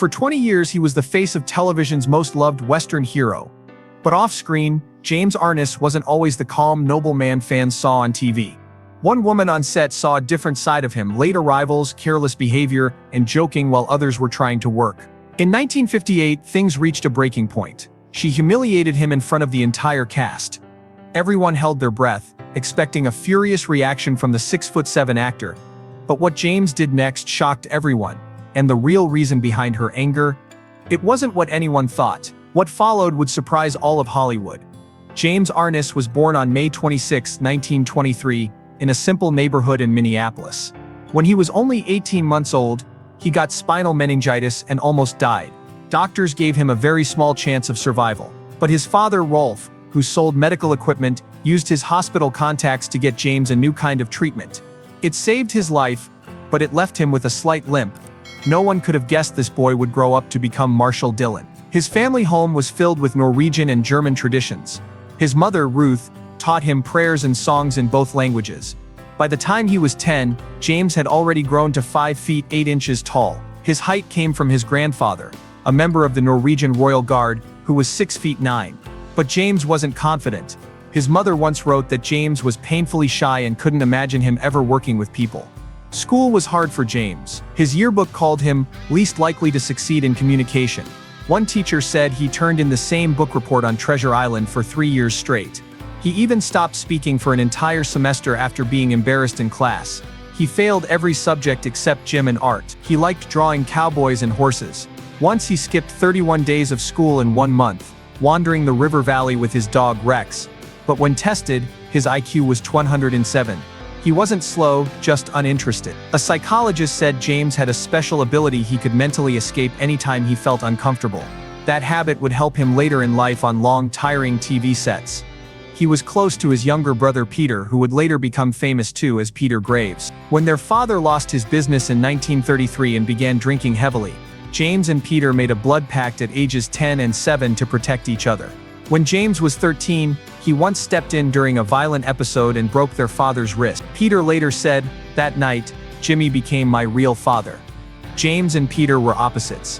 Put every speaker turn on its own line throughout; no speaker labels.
For 20 years, he was the face of television's most loved Western hero. But off-screen, James Arness wasn't always the calm, noble man fans saw on TV. One woman on set saw a different side of him: late arrivals, careless behavior, and joking while others were trying to work. In 1958, things reached a breaking point. She humiliated him in front of the entire cast. Everyone held their breath, expecting a furious reaction from the 6'7" actor. But what James did next shocked everyone, and the real reason behind her anger? It wasn't what anyone thought. What followed would surprise all of Hollywood. James Arness was born on May 26, 1923, in a simple neighborhood in Minneapolis. When he was only 18 months old, he got spinal meningitis and almost died. Doctors gave him a very small chance of survival. But his father, Rolf, who sold medical equipment, used his hospital contacts to get James a new kind of treatment. It saved his life, but it left him with a slight limp. No one could have guessed this boy would grow up to become Marshall Dillon. His family home was filled with Norwegian and German traditions. His mother, Ruth, taught him prayers and songs in both languages. By the time he was 10, James had already grown to 5 feet 8 inches tall. His height came from his grandfather, a member of the Norwegian Royal Guard, who was 6 feet 9. But James wasn't confident. His mother once wrote that James was painfully shy and couldn't imagine him ever working with people. School was hard for James. His yearbook called him least likely to succeed in communication. One teacher said he turned in the same book report on Treasure Island for 3 years straight. He even stopped speaking for an entire semester after being embarrassed in class. He failed every subject except gym and art. He liked drawing cowboys and horses. Once he skipped 31 days of school in 1 month, wandering the river valley with his dog Rex. But when tested, his IQ was 107. He wasn't slow, just uninterested. A psychologist said James had a special ability: he could mentally escape anytime he felt uncomfortable. That habit would help him later in life on long, tiring TV sets. He was close to his younger brother Peter, who would later become famous too as Peter Graves. When their father lost his business in 1933 and began drinking heavily, James and Peter made a blood pact at ages 10 and 7 to protect each other. When James was 13, he once stepped in during a violent episode and broke their father's wrist. Peter later said, "That night, Jimmy became my real father." James and Peter were opposites.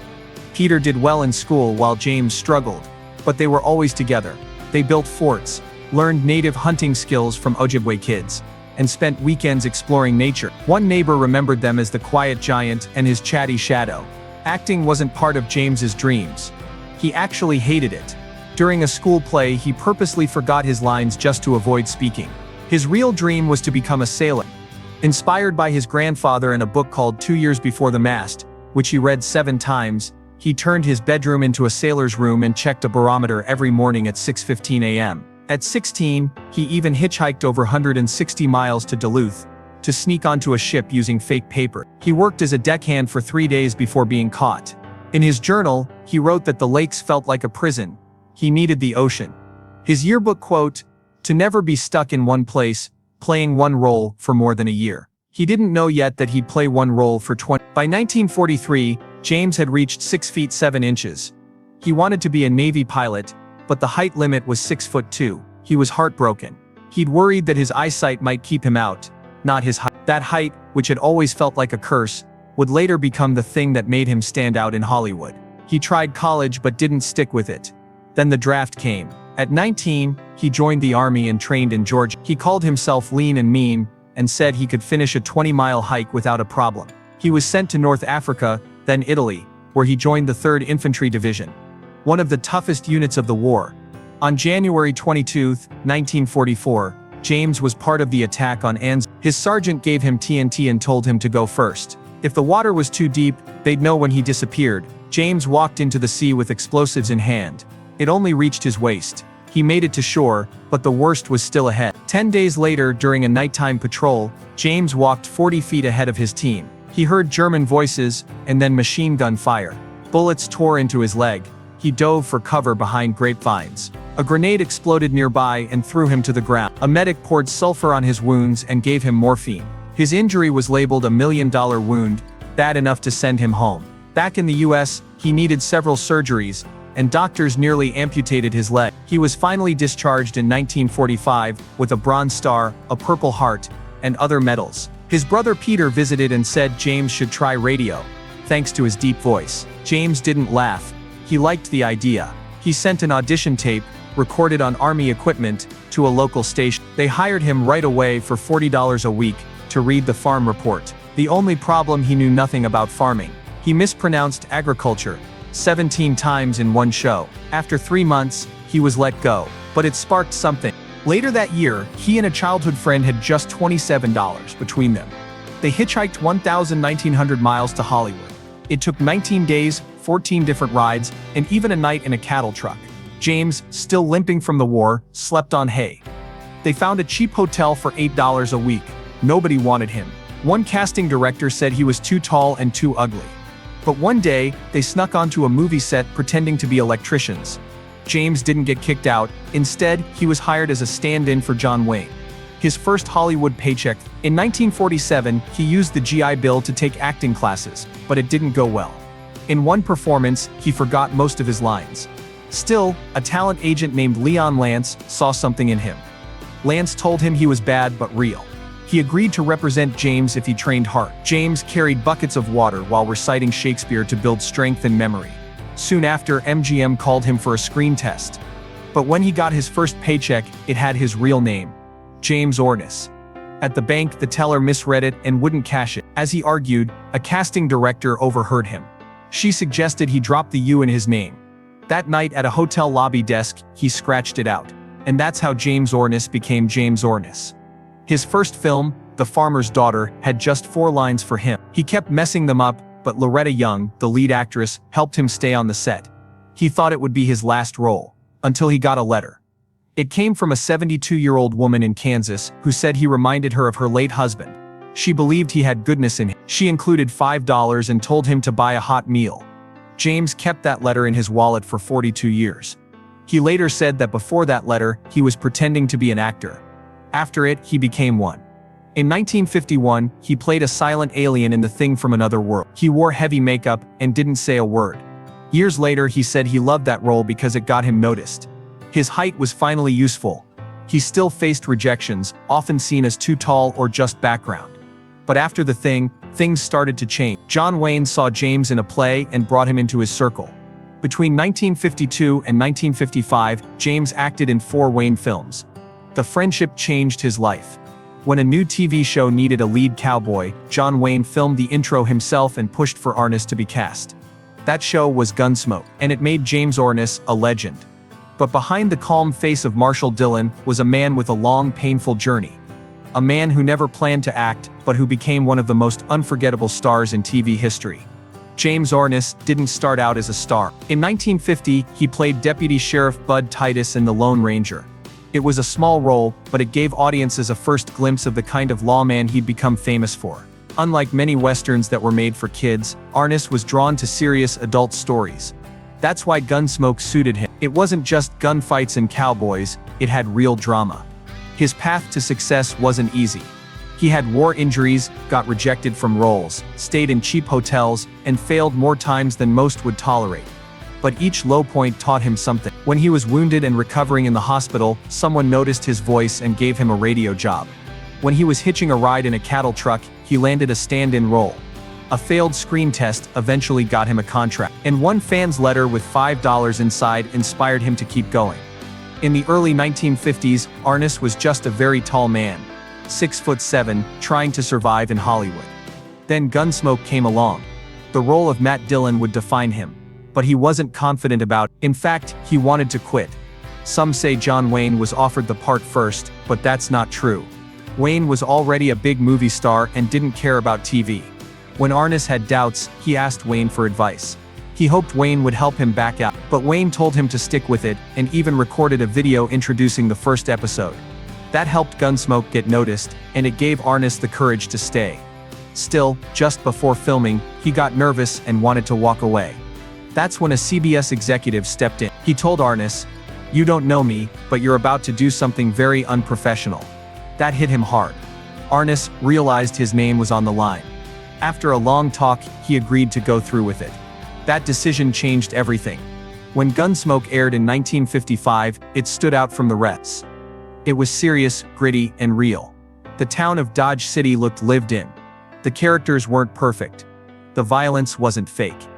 Peter did well in school while James struggled, but they were always together. They built forts, learned native hunting skills from Ojibwe kids, and spent weekends exploring nature. One neighbor remembered them as the quiet giant and his chatty shadow. Acting wasn't part of James's dreams. He actually hated it. During a school play, he purposely forgot his lines just to avoid speaking. His real dream was to become a sailor. Inspired by his grandfather and a book called 2 Years Before the Mast, which he read 7 times, he turned his bedroom into a sailor's room and checked a barometer every morning at 6:15 a.m. At 16, he even hitchhiked over 160 miles to Duluth to sneak onto a ship using fake paper. He worked as a deckhand for 3 days before being caught. In his journal, he wrote that the lakes felt like a prison. He needed the ocean. His yearbook quote, "To never be stuck in one place, playing one role for more than a year." He didn't know yet that he'd play one role for 20. By 1943, James had reached 6 feet 7 inches. He wanted to be a Navy pilot, but the height limit was 6'2". He was heartbroken. He'd worried that his eyesight might keep him out, not his height. That height, which had always felt like a curse, would later become the thing that made him stand out in Hollywood. He tried college but didn't stick with it. Then the draft came. At 19, he joined the army and trained in Georgia. He called himself lean and mean, and said he could finish a 20-mile hike without a problem. He was sent to North Africa, then Italy, where he joined the 3rd Infantry Division, one of the toughest units of the war. On January 22, 1944, James was part of the attack on Anz. His sergeant gave him TNT and told him to go first. If the water was too deep, they'd know when he disappeared. James walked into the sea with explosives in hand. It only reached his waist. He made it to shore, but the worst was still ahead. 10 days later, during a nighttime patrol, James walked 40 feet ahead of his team. He heard German voices, and then machine gun fire. Bullets tore into his leg. He dove for cover behind grapevines. A grenade exploded nearby and threw him to the ground. A medic poured sulfur on his wounds and gave him morphine. His injury was labeled a $1 million wound, bad enough to send him home. Back in the US, he needed several surgeries, and doctors nearly amputated his leg. He was finally discharged in 1945 with a Bronze Star, a Purple Heart, and other medals. His brother Peter visited and said James should try radio, thanks to his deep voice. James didn't laugh. He liked the idea. He sent an audition tape, recorded on army equipment, to a local station. They hired him right away for $40 a week to read the farm report. The only problem, he knew nothing about farming. He mispronounced agriculture 17 times in one show. After 3 months, he was let go. But it sparked something. Later that year, he and a childhood friend had just $27 between them. They hitchhiked 1,900 miles to Hollywood. It took 19 days, 14 different rides, and even a night in a cattle truck. James, still limping from the war, slept on hay. They found a cheap hotel for $8 a week. Nobody wanted him. One casting director said he was too tall and too ugly. But one day, they snuck onto a movie set pretending to be electricians. James didn't get kicked out. Instead, he was hired as a stand-in for John Wayne. His first Hollywood paycheck. In 1947, he used the GI Bill to take acting classes, but it didn't go well. In one performance, he forgot most of his lines. Still, a talent agent named Leon Lance saw something in him. Lance told him he was bad but real. He agreed to represent James if he trained hard. James carried buckets of water while reciting Shakespeare to build strength and memory. Soon after, MGM called him for a screen test. But when he got his first paycheck, it had his real name, James Arness. At the bank, the teller misread it and wouldn't cash it. As he argued, a casting director overheard him. She suggested he drop the U in his name. That night at a hotel lobby desk, he scratched it out. And that's how James Arness became James Arness. His first film, The Farmer's Daughter, had just 4 lines for him. He kept messing them up, but Loretta Young, the lead actress, helped him stay on the set. He thought it would be his last role, until he got a letter. It came from a 72-year-old woman in Kansas who said he reminded her of her late husband. She believed he had goodness in him. She included $5 and told him to buy a hot meal. James kept that letter in his wallet for 42 years. He later said that before that letter, he was pretending to be an actor. After it, he became one. In 1951, he played a silent alien in The Thing from Another World. He wore heavy makeup and didn't say a word. Years later, he said he loved that role because it got him noticed. His height was finally useful. He still faced rejections, often seen as too tall or just background. But after The Thing, things started to change. John Wayne saw James in a play and brought him into his circle. Between 1952 and 1955, James acted in 4 Wayne films. The friendship changed his life. When a new TV show needed a lead cowboy, John Wayne filmed the intro himself and pushed for Arness to be cast. That show was Gunsmoke, and it made James Arness a legend. But behind the calm face of Marshall Dillon was a man with a long, painful journey. A man who never planned to act, but who became one of the most unforgettable stars in TV history. James Arness didn't start out as a star. In 1950, he played Deputy Sheriff Bud Titus in The Lone Ranger. It was a small role, but it gave audiences a first glimpse of the kind of lawman he'd become famous for. Unlike many westerns that were made for kids, Arness was drawn to serious adult stories. That's why Gunsmoke suited him. It wasn't just gunfights and cowboys, it had real drama. His path to success wasn't easy. He had war injuries, got rejected from roles, stayed in cheap hotels, and failed more times than most would tolerate. But each low point taught him something. When he was wounded and recovering in the hospital, someone noticed his voice and gave him a radio job. When he was hitching a ride in a cattle truck, he landed a stand-in role. A failed screen test eventually got him a contract, and one fan's letter with $5 inside inspired him to keep going. In the early 1950s, Arness was just a very tall man, 6'7", trying to survive in Hollywood. Then Gunsmoke came along. The role of Matt Dillon would define him. But he wasn't confident about it. In fact, he wanted to quit. Some say John Wayne was offered the part first, but that's not true. Wayne was already a big movie star and didn't care about TV. When Arness had doubts, he asked Wayne for advice. He hoped Wayne would help him back out, but Wayne told him to stick with it, and even recorded a video introducing the first episode. That helped Gunsmoke get noticed, and it gave Arness the courage to stay. Still, just before filming, he got nervous and wanted to walk away. That's when a CBS executive stepped in. He told Arness, "You don't know me, but you're about to do something very unprofessional." That hit him hard. Arness realized his name was on the line. After a long talk, he agreed to go through with it. That decision changed everything. When Gunsmoke aired in 1955, it stood out from the rest. It was serious, gritty, and real. The town of Dodge City looked lived in. The characters weren't perfect. The violence wasn't fake.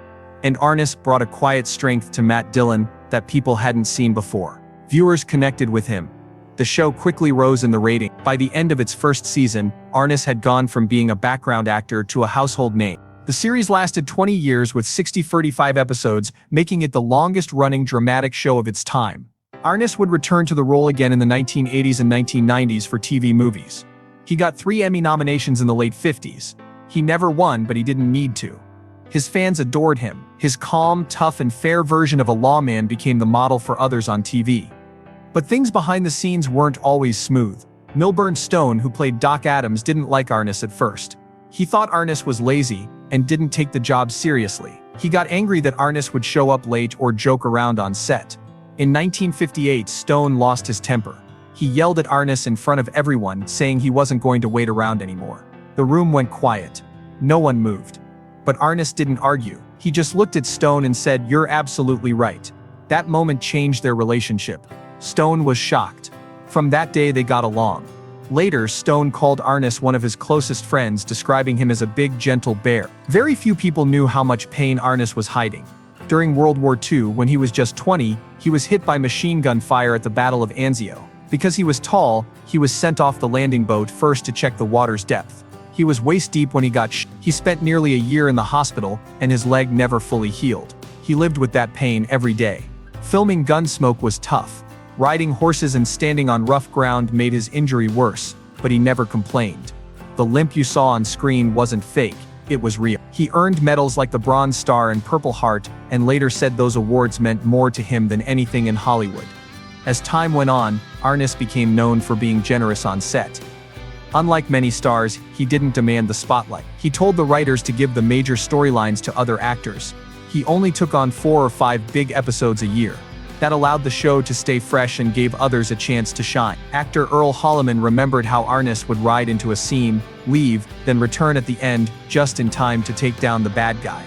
And Arness brought a quiet strength to Matt Dillon that people hadn't seen before. Viewers connected with him. The show quickly rose in the rating. By the end of its first season, Arness had gone from being a background actor to a household name. The series lasted 20 years with 35 episodes, making it the longest-running dramatic show of its time. Arness would return to the role again in the 1980s and 1990s for TV movies. He got 3 Emmy nominations in the late 50s. He never won, but he didn't need to. His fans adored him. His calm, tough, and fair version of a lawman became the model for others on TV. But things behind the scenes weren't always smooth. Milburn Stone, who played Doc Adams, didn't like Arness at first. He thought Arness was lazy and didn't take the job seriously. He got angry that Arness would show up late or joke around on set. In 1958, Stone lost his temper. He yelled at Arness in front of everyone, saying he wasn't going to wait around anymore. The room went quiet. No one moved. But Arness didn't argue. He just looked at Stone and said, "You're absolutely right." That moment changed their relationship. Stone was shocked. From that day they got along. Later, Stone called Arness one of his closest friends, describing him as a big, gentle bear. Very few people knew how much pain Arness was hiding. During World War II, when he was just 20, he was hit by machine gun fire at the Battle of Anzio. Because he was tall, he was sent off the landing boat first to check the water's depth. He was waist deep when he got shot. He spent nearly a year in the hospital, and his leg never fully healed. He lived with that pain every day. Filming Gunsmoke was tough. Riding horses and standing on rough ground made his injury worse, but he never complained. The limp you saw on screen wasn't fake, it was real. He earned medals like the Bronze Star and Purple Heart, and later said those awards meant more to him than anything in Hollywood. As time went on, Arness became known for being generous on set. Unlike many stars, he didn't demand the spotlight. He told the writers to give the major storylines to other actors. He only took on 4 or 5 big episodes a year. That allowed the show to stay fresh and gave others a chance to shine. Actor Earl Holliman remembered how Arness would ride into a scene, leave, then return at the end, just in time to take down the bad guy.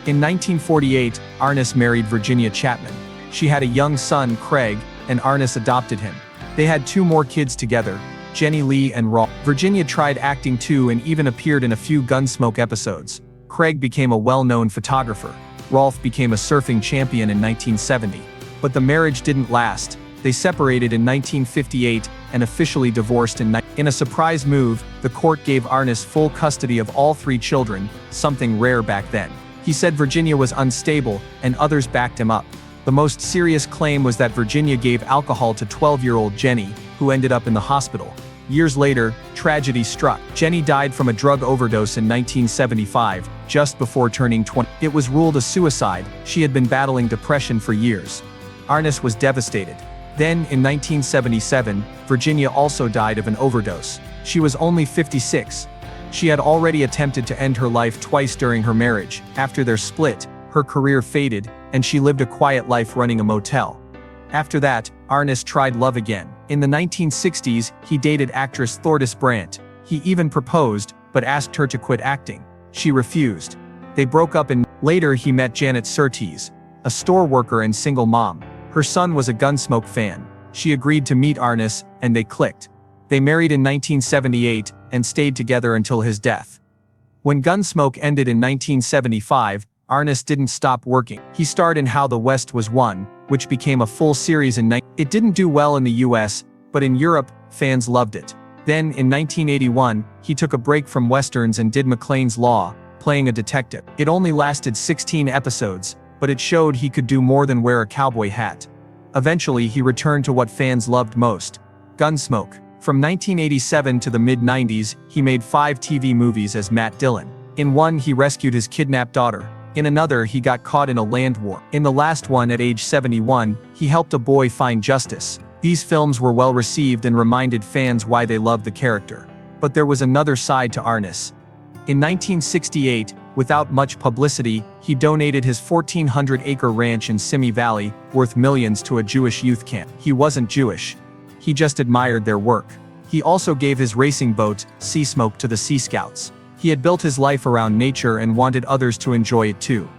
In 1948, Arness married Virginia Chapman. She had a young son, Craig, and Arness adopted him. They had 2 more kids together, Jenny Lee and Rolf. Virginia tried acting too and even appeared in a few Gunsmoke episodes. Craig became a well-known photographer. Rolf became a surfing champion in 1970. But the marriage didn't last. They separated in 1958 and officially divorced in a surprise move. The court gave Arness full custody of all 3 children, something rare back then. He said Virginia was unstable, and others backed him up. The most serious claim was that Virginia gave alcohol to 12-year-old Jenny, who ended up in the hospital. Years later, tragedy struck. Jenny died from a drug overdose in 1975, just before turning 20. It was ruled a suicide. She had been battling depression for years. Arness was devastated. Then, in 1977, Virginia also died of an overdose. She was only 56. She had already attempted to end her life twice during her marriage. After their split, her career faded, and she lived a quiet life running a motel. After that, Arness tried love again. In the 1960s, he dated actress Thordis Brandt. He even proposed, but asked her to quit acting. She refused. They broke up and later he met Janet Surtees, a store worker and single mom. Her son was a Gunsmoke fan. She agreed to meet Arness, and they clicked. They married in 1978 and stayed together until his death. When Gunsmoke ended in 1975, Arness didn't stop working. He starred in How the West Was Won, which became a full series in It didn't do well in the US, but in Europe, fans loved it. Then, in 1981, he took a break from westerns and did McClane's Law, playing a detective. It only lasted 16 episodes, but it showed he could do more than wear a cowboy hat. Eventually, he returned to what fans loved most: Gunsmoke. From 1987 to the mid-90s, he made 5 TV movies as Matt Dillon. In one, he rescued his kidnapped daughter. In another, he got caught in a land war. In the last one, at age 71, he helped a boy find justice. These films were well received and reminded fans why they loved the character. But there was another side to Arness. In 1968, without much publicity, he donated his 1,400-acre ranch in Simi Valley, worth millions, to a Jewish youth camp. He wasn't Jewish. He just admired their work. He also gave his racing boat, Seasmoke, to the Sea Scouts. He had built his life around nature and wanted others to enjoy it too.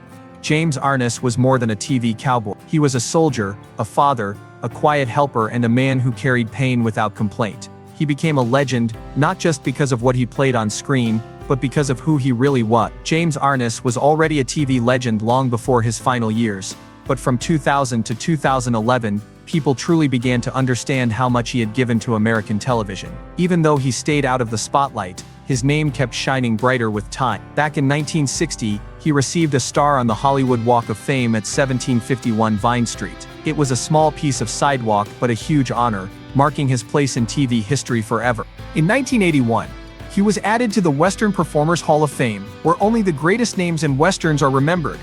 James Arness was more than a TV cowboy. He was a soldier, a father, a quiet helper, and a man who carried pain without complaint. He became a legend, not just because of what he played on screen, but because of who he really was. James Arness was already a TV legend long before his final years, but from 2000 to 2011, people truly began to understand how much he had given to American television. Even though he stayed out of the spotlight, his name kept shining brighter with time. Back in 1960, he received a star on the Hollywood Walk of Fame at 1751 Vine Street. It was a small piece of sidewalk but a huge honor, marking his place in TV history forever. In 1981, he was added to the Western Performers Hall of Fame, where only the greatest names in Westerns are remembered.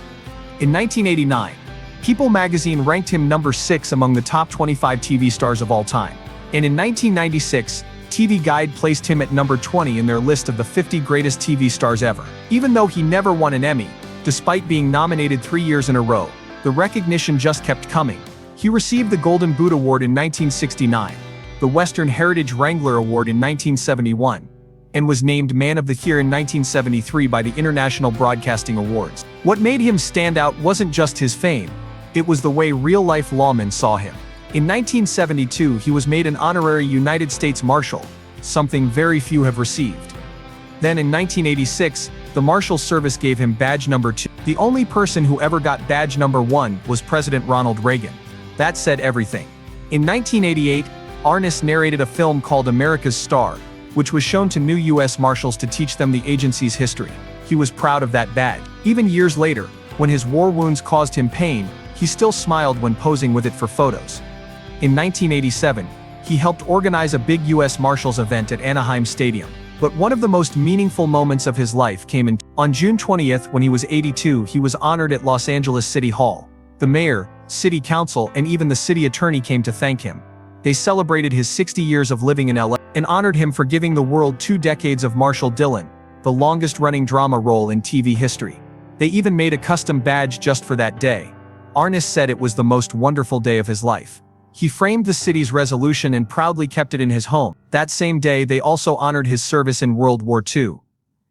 In 1989, People magazine ranked him number 6 among the top 25 TV stars of all time. And in 1996, TV Guide placed him at number 20 in their list of the 50 greatest TV stars ever. Even though he never won an Emmy, despite being nominated 3 years in a row, the recognition just kept coming. He received the Golden Boot Award in 1969, the Western Heritage Wrangler Award in 1971, and was named Man of the Year in 1973 by the International Broadcasting Awards. What made him stand out wasn't just his fame, it was the way real-life lawmen saw him. In 1972, he was made an honorary United States Marshal, something very few have received. Then in 1986, the Marshal Service gave him badge number 2. The only person who ever got badge number 1 was President Ronald Reagan. That said everything. In 1988, Arness narrated a film called America's Star, which was shown to new U.S. Marshals to teach them the agency's history. He was proud of that badge. Even years later, when his war wounds caused him pain, he still smiled when posing with it for photos. In 1987, he helped organize a big U.S. Marshals event at Anaheim Stadium. But one of the most meaningful moments of his life came on June 20th when he was 82. He was honored at Los Angeles City Hall. The mayor, city council, and even the city attorney came to thank him. They celebrated his 60 years of living in LA and honored him for giving the world 2 decades of Marshal Dillon, the longest-running drama role in TV history. They even made a custom badge just for that day. Arness said it was the most wonderful day of his life. He framed the city's resolution and proudly kept it in his home. That same day, they also honored his service in World War II.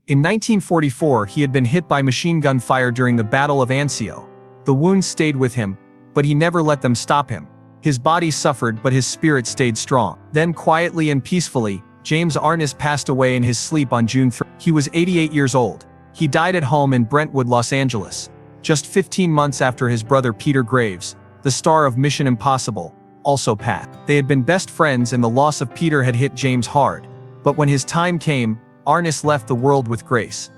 In 1944, he had been hit by machine gun fire during the Battle of Anzio. The wounds stayed with him, but he never let them stop him. His body suffered, but his spirit stayed strong. Then quietly and peacefully, James Arness passed away in his sleep on June 3. He was 88 years old. He died at home in Brentwood, Los Angeles, just 15 months after his brother Peter Graves, the star of Mission Impossible, also passed. They had been best friends and the loss of Peter had hit James hard. But when his time came, Arness left the world with grace.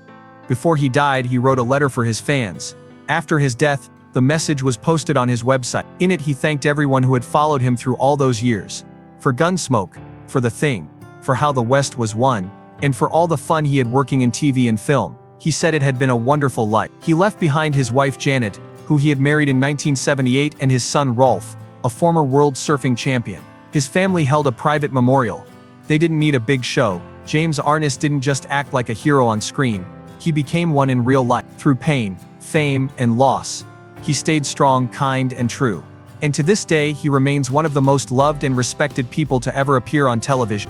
Before he died, he wrote a letter for his fans. After his death, the message was posted on his website. In it, he thanked everyone who had followed him through all those years. For Gunsmoke, for The Thing, for how the West was won, and for all the fun he had working in TV and film. He said it had been a wonderful life. He left behind his wife Janet, who he had married in 1978, and his son Rolf, a former world surfing champion. His family held a private memorial. They didn't need a big show. James Arness didn't just act like a hero on screen. He became one in real life. Through pain, fame, and loss, he stayed strong, kind, and true. And to this day, he remains one of the most loved and respected people to ever appear on television.